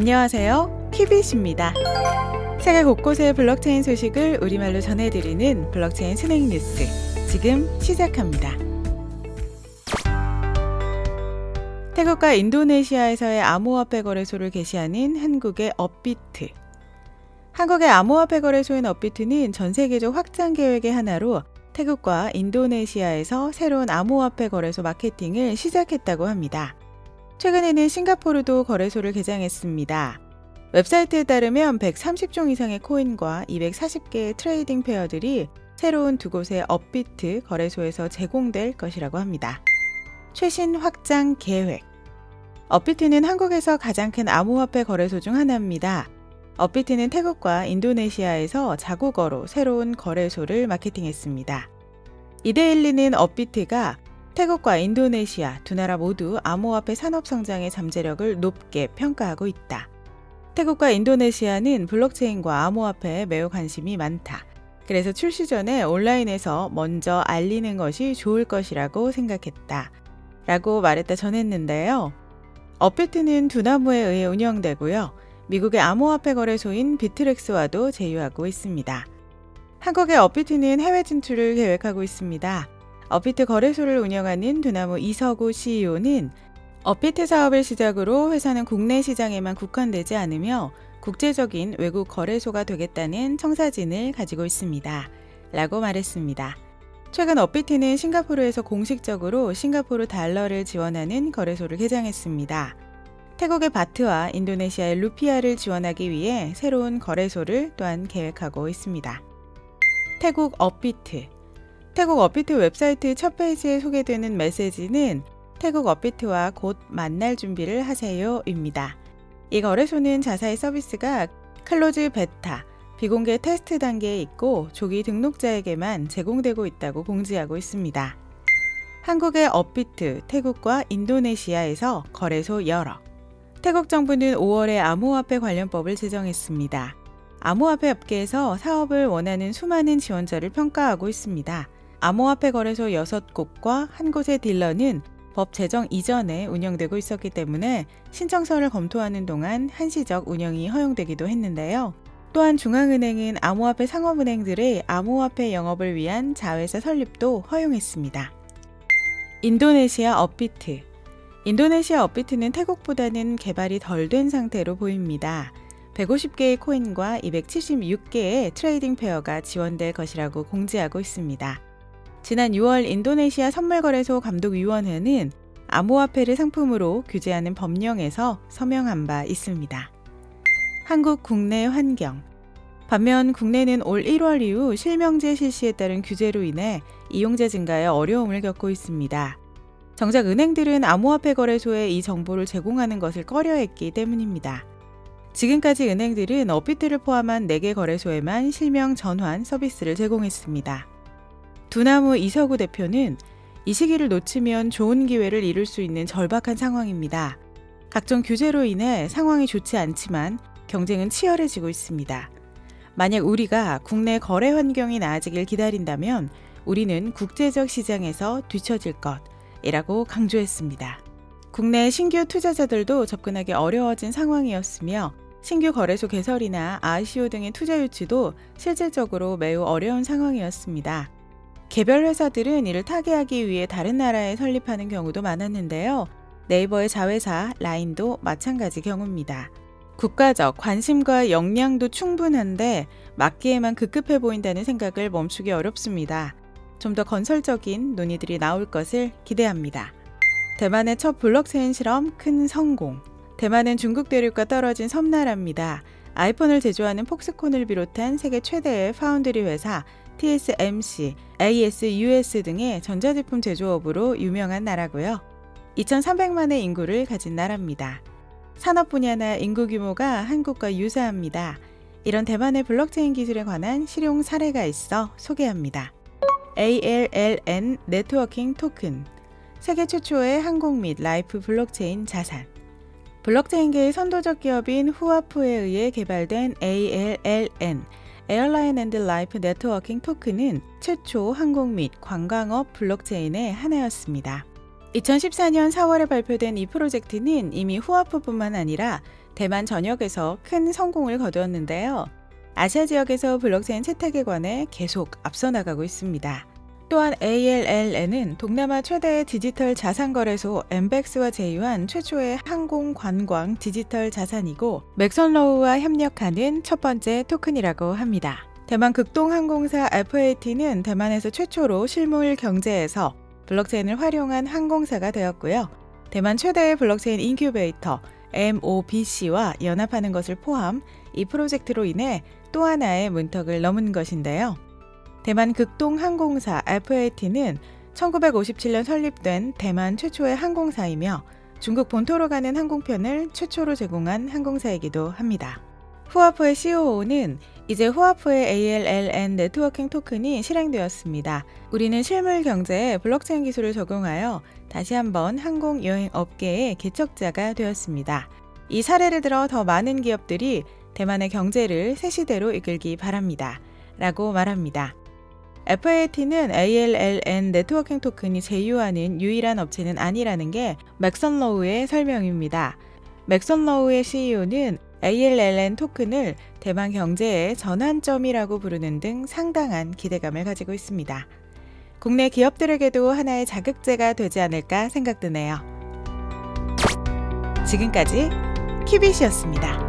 안녕하세요. 퀴빗입니다. 세계 곳곳의 블록체인 소식을 우리말로 전해드리는 블록체인 스낵 뉴스, 지금 시작합니다. 태국과 인도네시아에서의 암호화폐 거래소를 개시하는 한국의 업비트. 한국의 암호화폐 거래소인 업비트는 전 세계적 확장 계획의 하나로 태국과 인도네시아에서 새로운 암호화폐 거래소 마케팅을 시작했다고 합니다. 최근에는 싱가포르도 거래소를 개장했습니다. 웹사이트에 따르면 130종 이상의 코인과 240개의 트레이딩 페어들이 새로운 두 곳의 업비트 거래소에서 제공될 것이라고 합니다. 최신 확장 계획. 업비트는 한국에서 가장 큰 암호화폐 거래소 중 하나입니다. 업비트는 태국과 인도네시아에서 자국어로 새로운 거래소를 마케팅했습니다. 이데일리는 업비트가 태국과 인도네시아 두 나라 모두 암호화폐 산업 성장의 잠재력을 높게 평가하고 있다. 태국과 인도네시아는 블록체인과 암호화폐에 매우 관심이 많다. 그래서 출시 전에 온라인에서 먼저 알리는 것이 좋을 것이라고 생각했다. 라고 말했다 전했는데요. 업비트는 두나무에 의해 운영되고요. 미국의 암호화폐 거래소인 비트렉스와도 제휴하고 있습니다. 한국의 업비트는 해외 진출을 계획하고 있습니다. 업비트 거래소를 운영하는 두나무 이석우 CEO는 업비트 사업을 시작으로 회사는 국내 시장에만 국한되지 않으며 국제적인 외국 거래소가 되겠다는 청사진을 가지고 있습니다. 라고 말했습니다. 최근 업비트는 싱가포르에서 공식적으로 싱가포르 달러를 지원하는 거래소를 개장했습니다. 태국의 바트와 인도네시아의 루피아를 지원하기 위해 새로운 거래소를 또한 계획하고 있습니다. 태국 업비트. 태국 업비트 웹사이트 첫 페이지에 소개되는 메시지는 태국 업비트와 곧 만날 준비를 하세요 입니다. 이 거래소는 자사의 서비스가 클로즈 베타, 비공개 테스트 단계에 있고 조기 등록자에게만 제공되고 있다고 공지하고 있습니다. 한국의 업비트, 태국과 인도네시아에서 거래소 열어. 태국 정부는 5월에 암호화폐 관련법을 제정했습니다. 암호화폐 업계에서 사업을 원하는 수많은 지원자를 평가하고 있습니다. 암호화폐 거래소 6곳과 한 곳의 딜러는 법 제정 이전에 운영되고 있었기 때문에 신청서를 검토하는 동안 한시적 운영이 허용되기도 했는데요. 또한 중앙은행은 암호화폐 상업은행들의 암호화폐 영업을 위한 자회사 설립도 허용했습니다. 인도네시아 업비트. 인도네시아 업비트는 태국보다는 개발이 덜 된 상태로 보입니다. 150개의 코인과 276개의 트레이딩 페어가 지원될 것이라고 공지하고 있습니다. 지난 6월 인도네시아 선물거래소 감독위원회는 암호화폐를 상품으로 규제하는 법령에서 서명한 바 있습니다. 한국 국내 환경. 반면 국내는 올 1월 이후 실명제 실시에 따른 규제로 인해 이용자 증가에 어려움을 겪고 있습니다. 정작 은행들은 암호화폐 거래소에 이 정보를 제공하는 것을 꺼려했기 때문입니다. 지금까지 은행들은 업비트를 포함한 4개 거래소에만 실명 전환 서비스를 제공했습니다. 두나무 이석우 대표는 이 시기를 놓치면 좋은 기회를 잃을 수 있는 절박한 상황입니다. 각종 규제로 인해 상황이 좋지 않지만 경쟁은 치열해지고 있습니다. 만약 우리가 국내 거래 환경이 나아지길 기다린다면 우리는 국제적 시장에서 뒤처질 것이라고 강조했습니다. 국내 신규 투자자들도 접근하기 어려워진 상황이었으며 신규 거래소 개설이나 ICO 등의 투자 유치도 실질적으로 매우 어려운 상황이었습니다. 개별 회사들은 이를 타개하기 위해 다른 나라에 설립하는 경우도 많았는데요. 네이버의 자회사 라인도 마찬가지 경우입니다. 국가적 관심과 역량도 충분한데 막기에만 급급해 보인다는 생각을 멈추기 어렵습니다. 좀 더 건설적인 논의들이 나올 것을 기대합니다. 대만의 첫 블록체인 실험 큰 성공. 대만은 중국 대륙과 떨어진 섬나라입니다. 아이폰을 제조하는 폭스콘을 비롯한 세계 최대의 파운드리 회사 TSMC, ASUS 등의 전자제품 제조업으로 유명한 나라고요. 2,300만의 인구를 가진 나라입니다. 산업 분야나 인구 규모가 한국과 유사합니다. 이런 대만의 블록체인 기술에 관한 실용 사례가 있어 소개합니다. ALLN 네트워킹 토큰. 세계 최초의 항공 및 라이프 블록체인 자산. 블록체인계의 선도적 기업인 후아프에 의해 개발된 ALLN, 에어라인 앤드 라이프 네트워킹 토큰은 최초 항공 및 관광업 블록체인의 하나였습니다. 2014년 4월에 발표된 이 프로젝트는 이미 후아프뿐만 아니라 대만 전역에서 큰 성공을 거두었는데요. 아시아 지역에서 블록체인 채택에 관해 계속 앞서 나가고 있습니다. 또한 ALLN은 동남아 최대의 디지털 자산거래소 엠백스와 제휴한 최초의 항공 관광 디지털 자산이고 맥선로우와 협력하는 첫 번째 토큰이라고 합니다. 대만 극동항공사 FAT는 대만에서 최초로 실물 경제에서 블록체인을 활용한 항공사가 되었고요. 대만 최대의 블록체인 인큐베이터 MOBC와 연합하는 것을 포함 이 프로젝트로 인해 또 하나의 문턱을 넘은 것인데요. 대만 극동항공사 FAT는 1957년 설립된 대만 최초의 항공사이며 중국 본토로 가는 항공편을 최초로 제공한 항공사이기도 합니다. 후아프의 COO는 이제 후아프의 ALLN 네트워킹 토큰이 실행되었습니다. 우리는 실물 경제에 블록체인 기술을 적용하여 다시 한번 항공 여행 업계의 개척자가 되었습니다. 이 사례를 들어 더 많은 기업들이 대만의 경제를 새 시대로 이끌기 바랍니다. 라고 말합니다. FAT는 ALLN 네트워킹 토큰이 제휴하는 유일한 업체는 아니라는 게 맥선로우의 설명입니다. 맥선로우의 CEO는 ALLN 토큰을 대만 경제의 전환점이라고 부르는 등 상당한 기대감을 가지고 있습니다. 국내 기업들에게도 하나의 자극제가 되지 않을까 생각드네요. 지금까지 키빗이었습니다.